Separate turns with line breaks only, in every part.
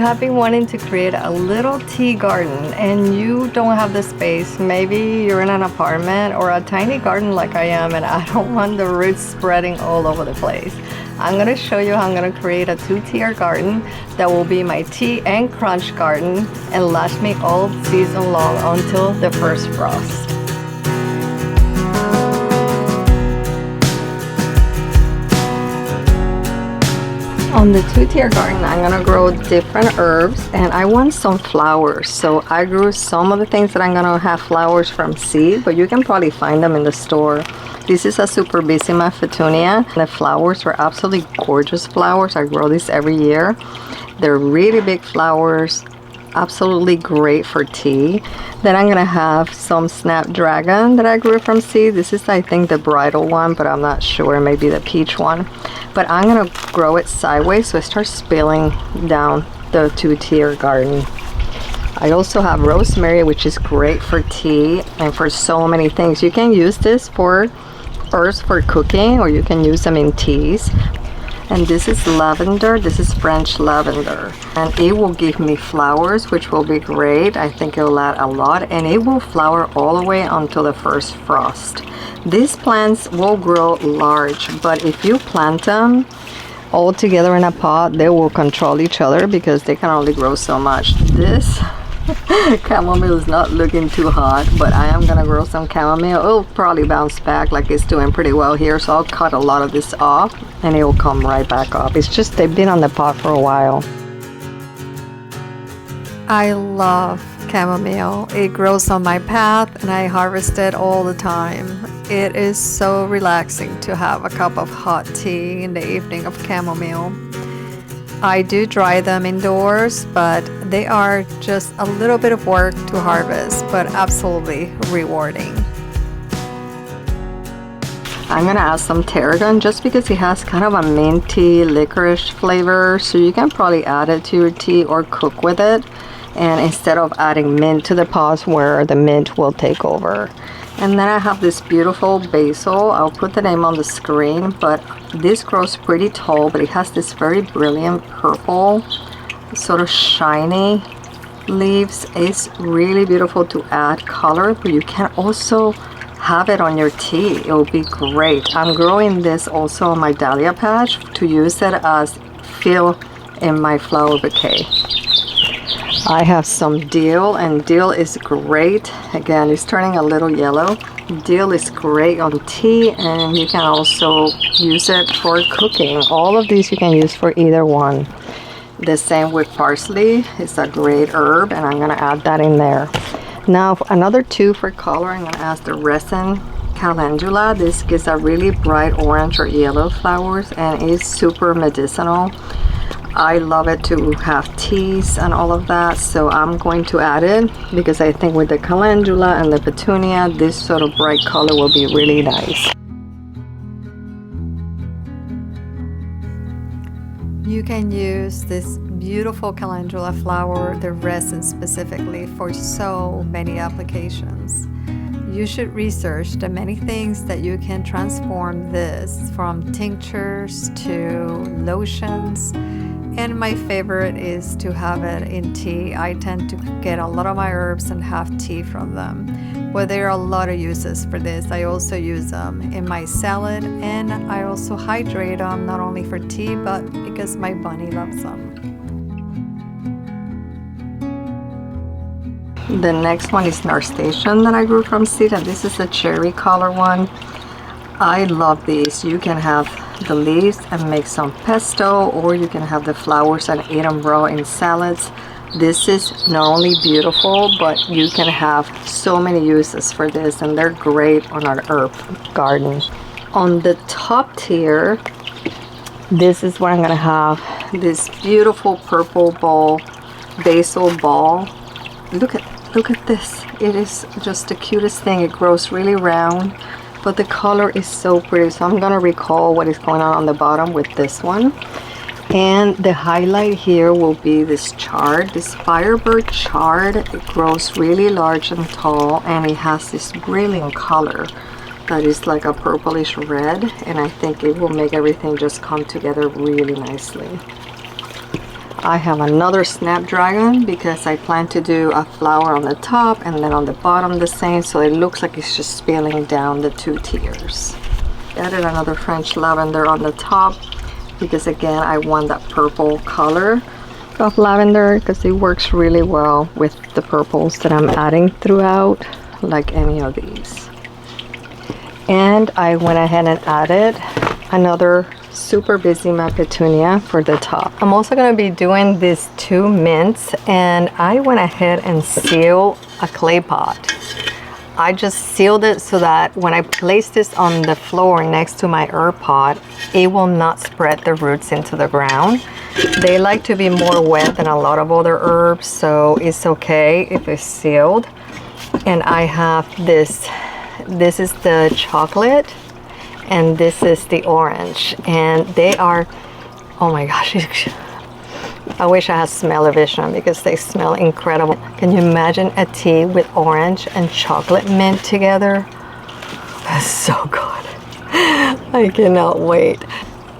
You have been wanting to create a little tea garden and you don't have the space. Maybe you're in an apartment or a tiny garden like I am and I don't want the roots spreading all over the place. I'm going to show you how I'm going to create a two-tier garden that will be my tea and crunch garden and last me all season long until the first frost. On the two-tier garden, I'm gonna grow different herbs and I want some flowers. So I grew some of the things that I'm gonna have flowers from seed, but you can probably find them in the store. This is a Superbissima Petunia. The flowers are absolutely gorgeous flowers. I grow these every year. They're really big flowers, absolutely great for tea. Then I'm gonna have some Snapdragon that I grew from seed. This is, I think, the bridal one, but I'm not sure, maybe the peach one. But I'm gonna grow it sideways so it starts spilling down the two-tier garden. I also have rosemary, which is great for tea and for so many things. You can use this for herbs for cooking, or you can use them in teas. And this is lavender. This is French lavender, and it will give me flowers, which will be great. I think it will add a lot, and it will flower all the way until the first frost. These plants will grow large, but if you plant them all together in a pot, they will control each other because they can only grow so much. This chamomile is not looking too hot, but I am gonna grow some chamomile. It'll probably bounce back like it's doing pretty well here, so I'll cut a lot of this off and it will come right back up. It's just they've been on the pot for a while. I love chamomile. It grows on my path and I harvest it all the time. It is so relaxing to have a cup of hot tea in the evening of chamomile. I do dry them indoors, but they are just a little bit of work to harvest, but absolutely rewarding. I'm gonna add some tarragon just because it has kind of a minty licorice flavor, so you can probably add it to your tea or cook with it, and instead of adding mint to the pots where the mint will take over. And then I have this beautiful basil. I'll put the name on the screen, but this grows pretty tall, but it has this very brilliant purple, sort of shiny leaves. It's really beautiful to add color, but you can also have it on your tea. It will be great. I'm growing this also on my Dahlia patch to use it as fill in my flower bouquet. I have some dill, and dill is great. Again, it's turning a little yellow. Dill is great on tea, and you can also use it for cooking. All of these you can use for either one. The same with parsley. It's a great herb, and I'm gonna add that in there. Now, another two for color, I'm gonna add the resin calendula. This gives a really bright orange or yellow flowers, and it's super medicinal. I love it to have teas and all of that, so I'm going to add it because I think with the calendula and the petunia, this sort of bright color will be really nice. You can use this beautiful calendula flower, the resin specifically, for so many applications. You should research the many things that you can transform this, from tinctures to lotions. And my favorite is to have it in tea. I tend to get a lot of my herbs and have tea from them. But there are a lot of uses for this. I also use them in my salad, and I also hydrate them not only for tea, but because my bunny loves them. The next one is Nasturtium that I grew from seed, and this is a cherry color one. I love these. You can have the leaves and make some pesto, or you can have the flowers and eat them raw in salads. This is not only beautiful, but you can have so many uses for this, and they're great on our herb garden. On the top tier, this is what I'm gonna have. This beautiful purple ball, basil ball. Look at this. It is just the cutest thing. It grows really round, but the color is so pretty. So I'm gonna recall what is going on the bottom with this one. And the highlight here will be this chard, this Firebird chard. It grows really large and tall, and it has this brilliant color that is like a purplish red, and I think it will make everything just come together really nicely. I have another snapdragon because I plan to do a flower on the top and then on the bottom the same, so it looks like it's just spilling down the 2 tiers. Added another French lavender on the top because again I want that purple color of lavender because it works really well with the purples that I'm adding throughout, like any of these. And I went ahead and added another super busy my petunia for the top. I'm also going to be doing these 2 mints, and I went ahead and sealed a clay pot. I just sealed it so that when I place this on the floor next to my herb pot, it will not spread the roots into the ground. They like to be more wet than a lot of other herbs, so it's okay if it's sealed. And I have this is the chocolate and this is the orange, and they are, oh my gosh, I wish I had smell-o-vision because they smell incredible. Can you imagine a tea with orange and chocolate mint together? That's so good. I cannot wait.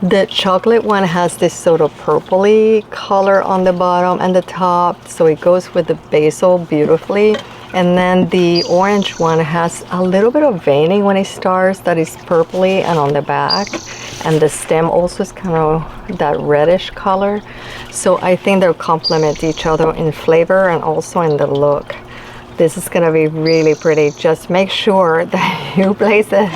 The chocolate one has this sort of purpley color on the bottom and the top, so it goes with the basil beautifully. And then the orange one has a little bit of veining when it starts that is purpley and on the back. And the stem also is kind of that reddish color. So I think they'll complement each other in flavor and also in the look. This is gonna be really pretty. Just make sure that you place it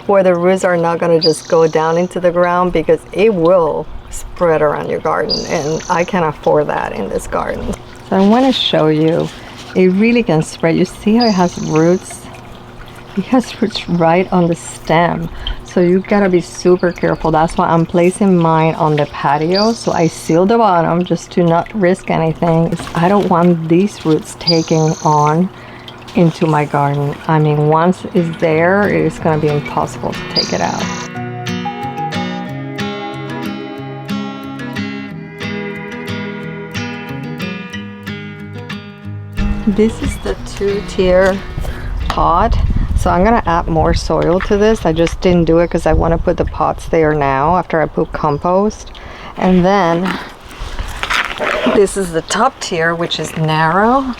where the roots are not gonna just go down into the ground, because it will spread around your garden, and I can't afford that in this garden. So I wanna show you. It really can spread. You see how it has roots? It has roots right on the stem. So you gotta be super careful. That's why I'm placing mine on the patio. So I seal the bottom just to not risk anything. I don't want these roots taking on into my garden. I mean, once it's there, it is gonna be impossible to take it out. This is the 2-tier pot, so I'm gonna add more soil to this. I just didn't do it because I want to put the pots there now after I put compost. And then this is the top tier, which is narrow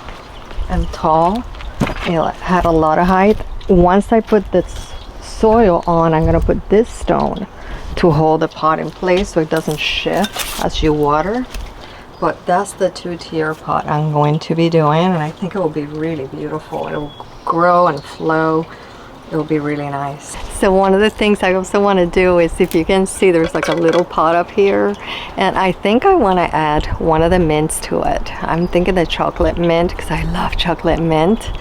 and tall. It had a lot of height. Once I put this soil on, I'm gonna put this stone to hold the pot in place so it doesn't shift as you water. But that's the 2-tier pot I'm going to be doing, and I think it will be really beautiful. It will grow and flow. It will be really nice. So one of the things I also want to do is, if you can see, there's like a little pot up here, and I think I want to add one of the mints to it. I'm thinking the chocolate mint because I love chocolate mint.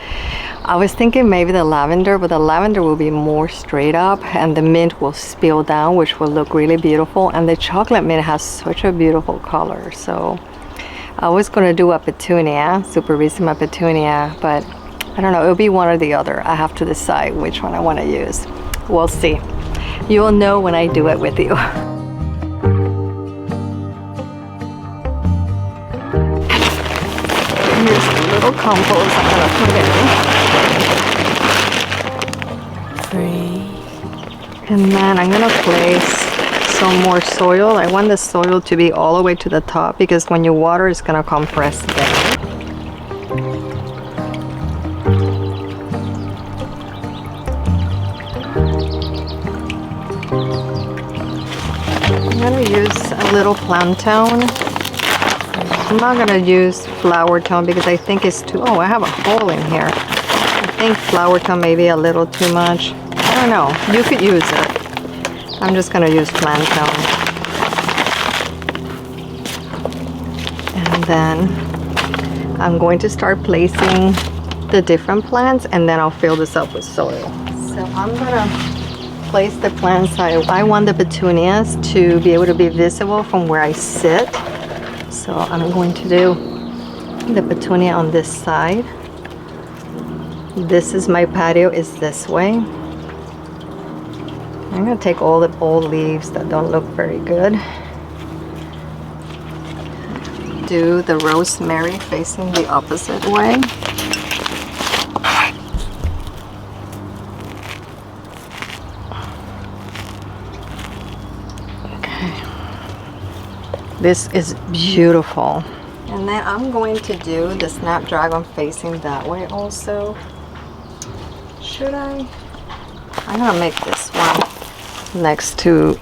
I was thinking maybe the lavender, but the lavender will be more straight up and the mint will spill down, which will look really beautiful. And the chocolate mint has such a beautiful color. So I was going to do a petunia, Superissima petunia, but I don't know, it'll be one or the other. I have to decide which one I want to use. We'll see. You'll know when I do it with you. Here's the little compost I'm going to put in. And then I'm gonna place some more soil. I want the soil to be all the way to the top because when you water, it's gonna compress down. I'm gonna use a little plant tone. I'm not gonna use flower tone because I think it's too, oh, I have a hole in here. I think flower tone may be a little too much. I don't know, you could use it. I'm just gonna use plant tone. And then I'm going to start placing the different plants, and then I'll fill this up with soil. So I'm gonna place the plants. I want the petunias to be able to be visible from where I sit. So I'm going to do the petunia on this side. This is my patio, is this way. I'm going to take all the old leaves that don't look very good. Do the rosemary facing the opposite way. Okay. This is beautiful. And then I'm going to do the snapdragon facing that way also. Should I? I'm gonna make this one next to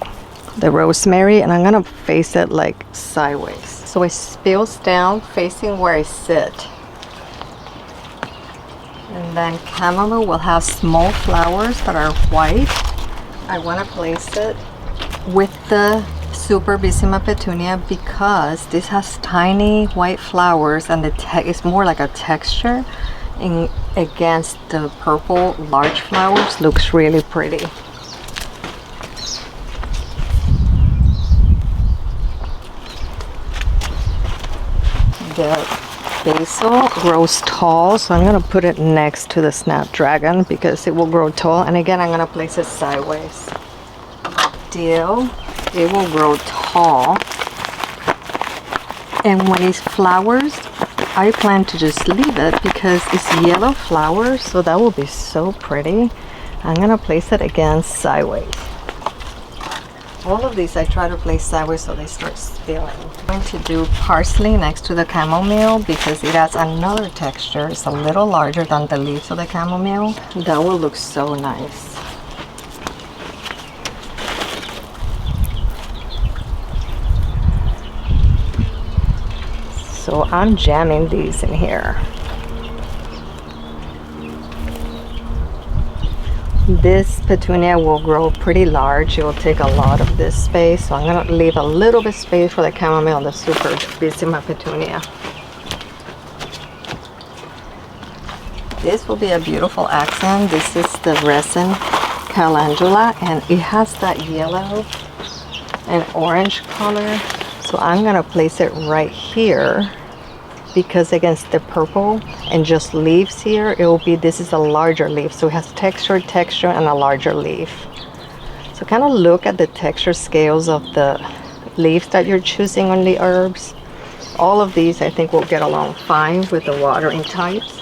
the rosemary, and I'm gonna face it like sideways. So it spills down facing where I sit. And then chamomile will have small flowers that are white. I want to place it with the super bellissima petunia because this has tiny white flowers, and it's more like a texture against the purple large flowers. Looks really pretty. The basil grows tall, so I'm going to put it next to the snapdragon because it will grow tall. And again, I'm going to place it sideways. Dill, it will grow tall. And when it flowers, I plan to just leave it because it's yellow flowers, so that will be so pretty. I'm going to place it again sideways. All of these I try to place sideways so they start spilling. I'm going to do parsley next to the chamomile because it adds another texture. It's a little larger than the leaves of the chamomile. That will look so nice. So I'm jamming these in here. This petunia will grow pretty large. It will take a lot of this space, so I'm going to leave a little bit space for the chamomile and the super bellissima petunia. This will be a beautiful accent. This is the resin calendula, and it has that yellow and orange color. So I'm going to place it right here because against the purple and just leaves here, it will be, this is a larger leaf, so it has texture and a larger leaf. So kind of look at the texture scales of the leaves that you're choosing on the herbs. All of these I think will get along fine with the watering types.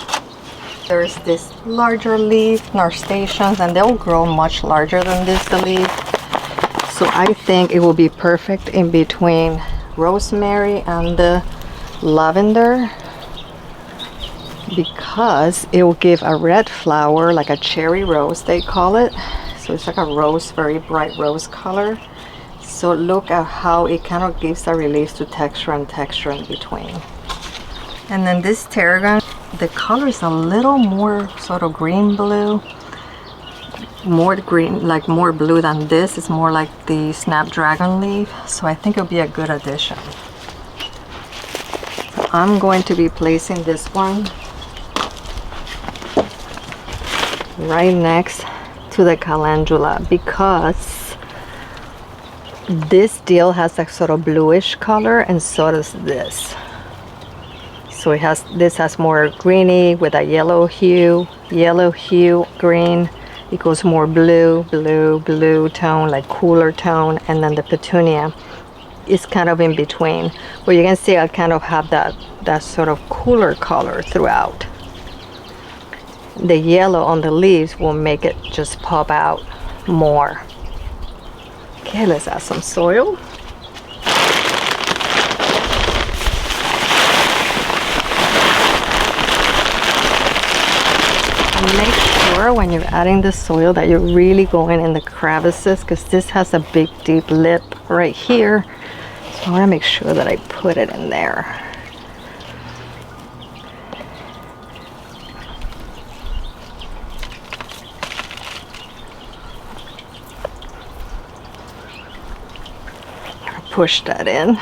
There's this larger leaf, nasturtiums, and they'll grow much larger than this, the leaf. So I think it will be perfect in between rosemary and the lavender because it will give a red flower, like a cherry rose they call it. So it's like a rose, very bright rose color. So look at how it kind of gives a release to texture and texture in between. And then this tarragon, the color is a little more sort of green blue, more green, like more blue than this. It's more like the snapdragon leaf, so I think it'll be a good addition. I'm going to be placing this one right next to the calendula because this deal has a sort of bluish color, and so does this. So it has, this has more greeny with a yellow hue, green. It goes more blue tone, like cooler tone, and then the petunia is kind of in between. But you can see I kind of have that sort of cooler color throughout. The yellow on the leaves will make it just pop out more. Okay, let's add some soil. And make sure when you're adding the soil that you're really going in the crevices, because this has a big deep lip right here. So I want to make sure that I put it in there. Push that in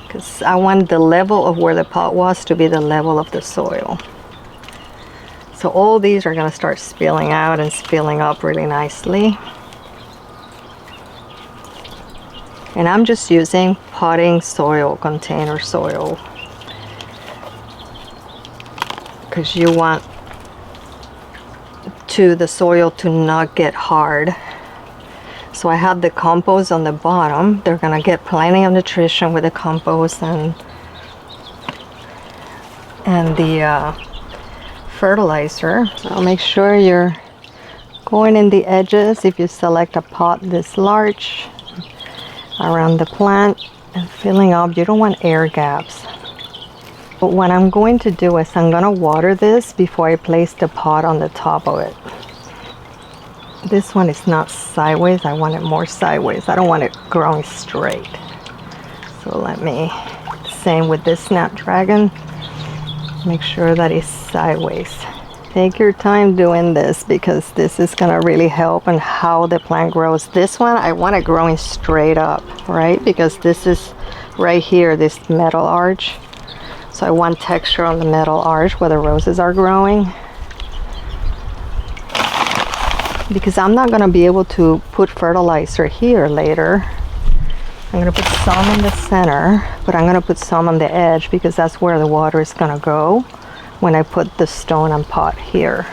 because I want the level of where the pot was to be the level of the soil. So all these are going to start spilling out and spilling up really nicely. And I'm just using potting soil, container soil, because you want the soil to not get hard. So I have the compost on the bottom. They're gonna get plenty of nutrition with the compost and the fertilizer. So make sure you're going in the edges if you select a pot this large around the plant. and filling up. You don't want air gaps. But what I'm going to do is I'm going to water this before I place the pot on the top of it. This one is not sideways. I want it more sideways. I don't want it growing straight. So let me, same with this snapdragon, make sure that it's sideways. Take your time doing this because this is going to really help on how the plant grows. This one, I want it growing straight up, right? Because this is right here, this metal arch. So I want texture on the metal arch where the roses are growing. Because I'm not going to be able to put fertilizer here later. I'm going to put some in the center, but I'm going to put some on the edge because that's where the water is going to go when I put the stone and pot here.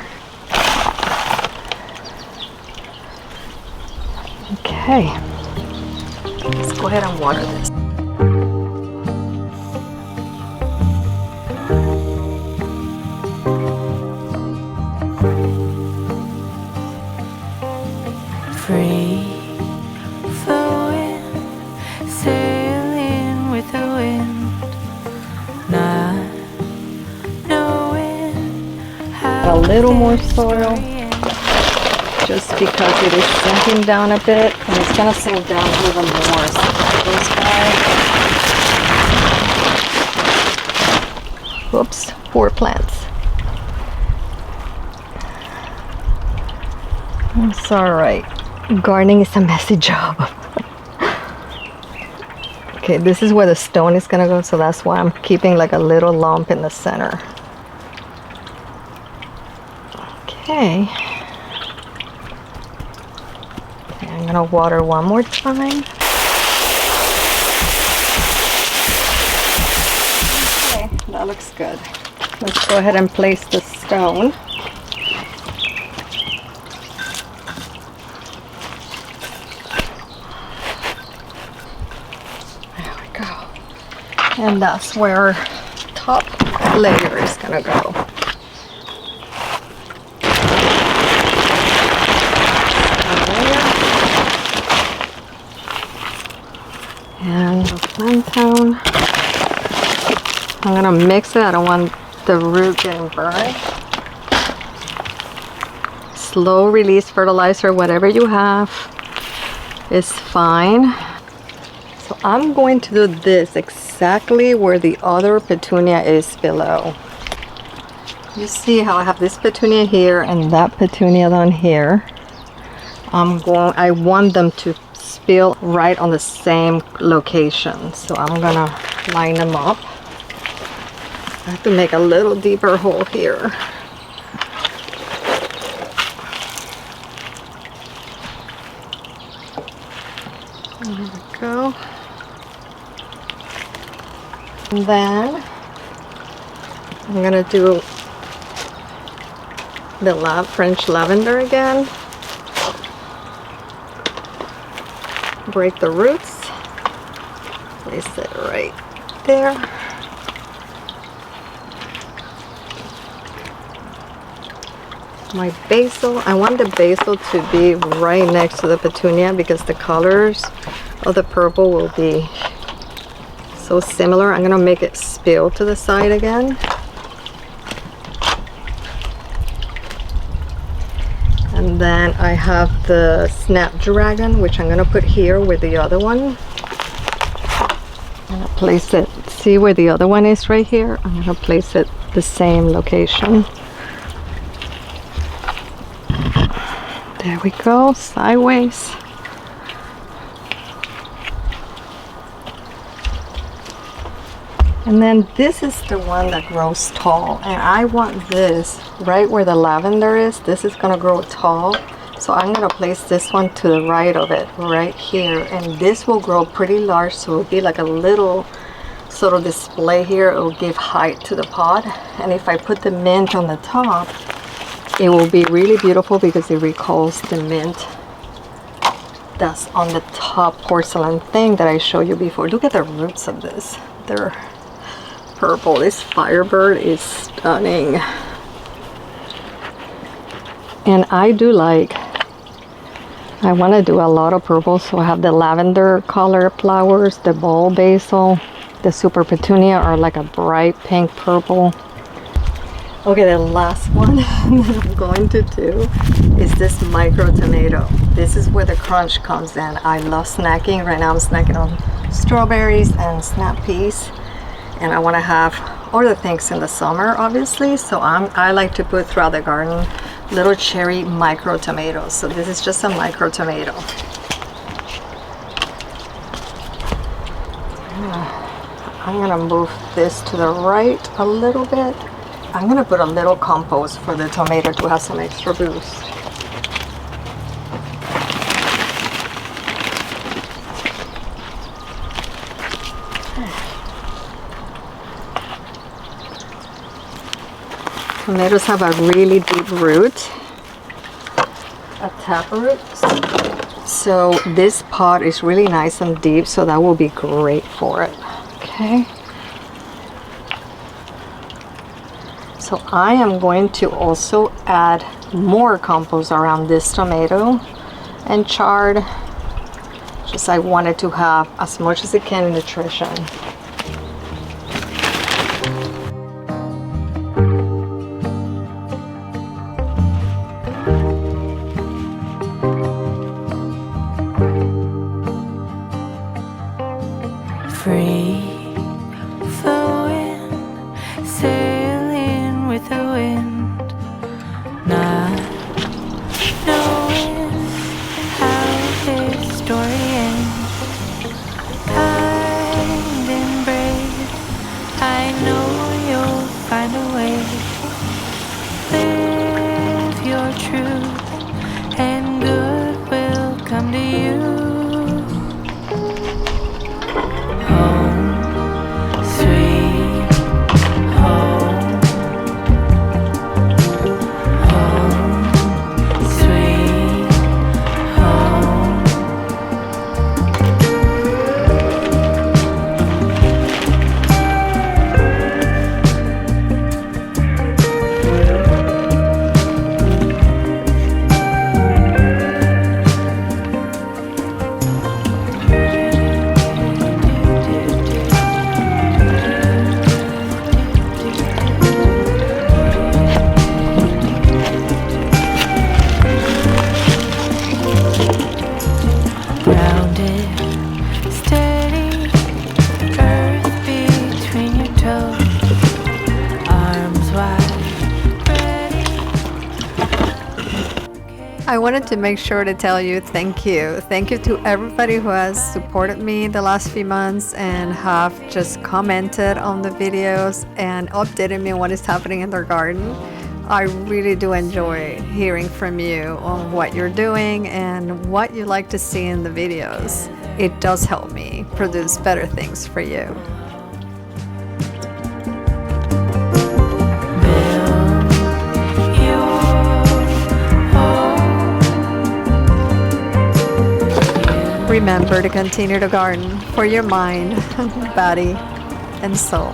Okay, let's go ahead and water this.
Free flowing, sailing with the wind, not knowing how.
A little more soil, just because it is sinking down a bit, and it's gonna sink down even more as the time goes by. Whoops, poor plants. It's all right. Gardening is a messy job. Okay, this is where the stone is gonna go, so that's why I'm keeping like a little lump in the center. Okay. Okay, I'm gonna water one more time. Okay, that looks good. Let's go ahead and place the stone. And that's where our top layer is gonna go. And the plantain. I'm gonna mix it. I don't want the root getting burned. Slow release fertilizer, whatever you have is fine. So I'm going to do this exactly where the other petunia is below. You see how I have this petunia here and that petunia down here. I want them to spill right on the same location. So I'm gonna line them up. I have to make a little deeper hole here. There we go. And then I'm gonna do the French lavender again. Break the roots. Place it right there. My basil, I want the basil to be right next to the petunia because the colors of the purple will be so similar. I'm gonna make it spill to the side again. And then I have the snapdragon, which I'm gonna put here with the other one. I'm gonna place it, see where the other one is right here? I'm gonna place it the same location. There we go, sideways. And then this is the one that grows tall, and I want this right where the lavender is. This is gonna grow tall, so I'm gonna place this one to the right of it, right here, and this will grow pretty large, so it'll be like a little sort of display here. It will give height to the pot, and if I put the mint on the top, it will be really beautiful because it recalls the mint that's on the top porcelain thing that I showed you before. Look at the roots of this. They're purple. This firebird is stunning. And I do like I want to do a lot of purple, so I have the lavender color flowers, the ball basil, the super petunia are like a bright pink purple. Okay, the last one that I'm going to do is this micro tomato. This is where the crunch comes in. I love snacking. Right now I'm snacking on strawberries and snap peas, and I want to have other things in the summer, obviously. So I like to put throughout the garden little cherry micro tomatoes. So this is just a micro tomato. I'm gonna move this to the right a little bit. I'm gonna put a little compost for the tomato to have some extra boost. Tomatoes have a really deep root, a taproot. So this pot is really nice and deep, so that will be great for it. Okay. So I am going to also add more compost around this tomato and chard. Just I wanted to have as much as it can in nutrition.
Free flowing, sailing with the wind, not knowing how this story ends. Kind and brave, I know you'll find a way. Live your truth, and good will come to you.
I wanted to make sure to tell you thank you. Thank you to everybody who has supported me the last few months and have just commented on the videos and updated me on what is happening in their garden. I really do enjoy hearing from you on what you're doing and what you like to see in the videos. It does help me produce better things for you. Remember to continue to garden for your mind, body, and soul.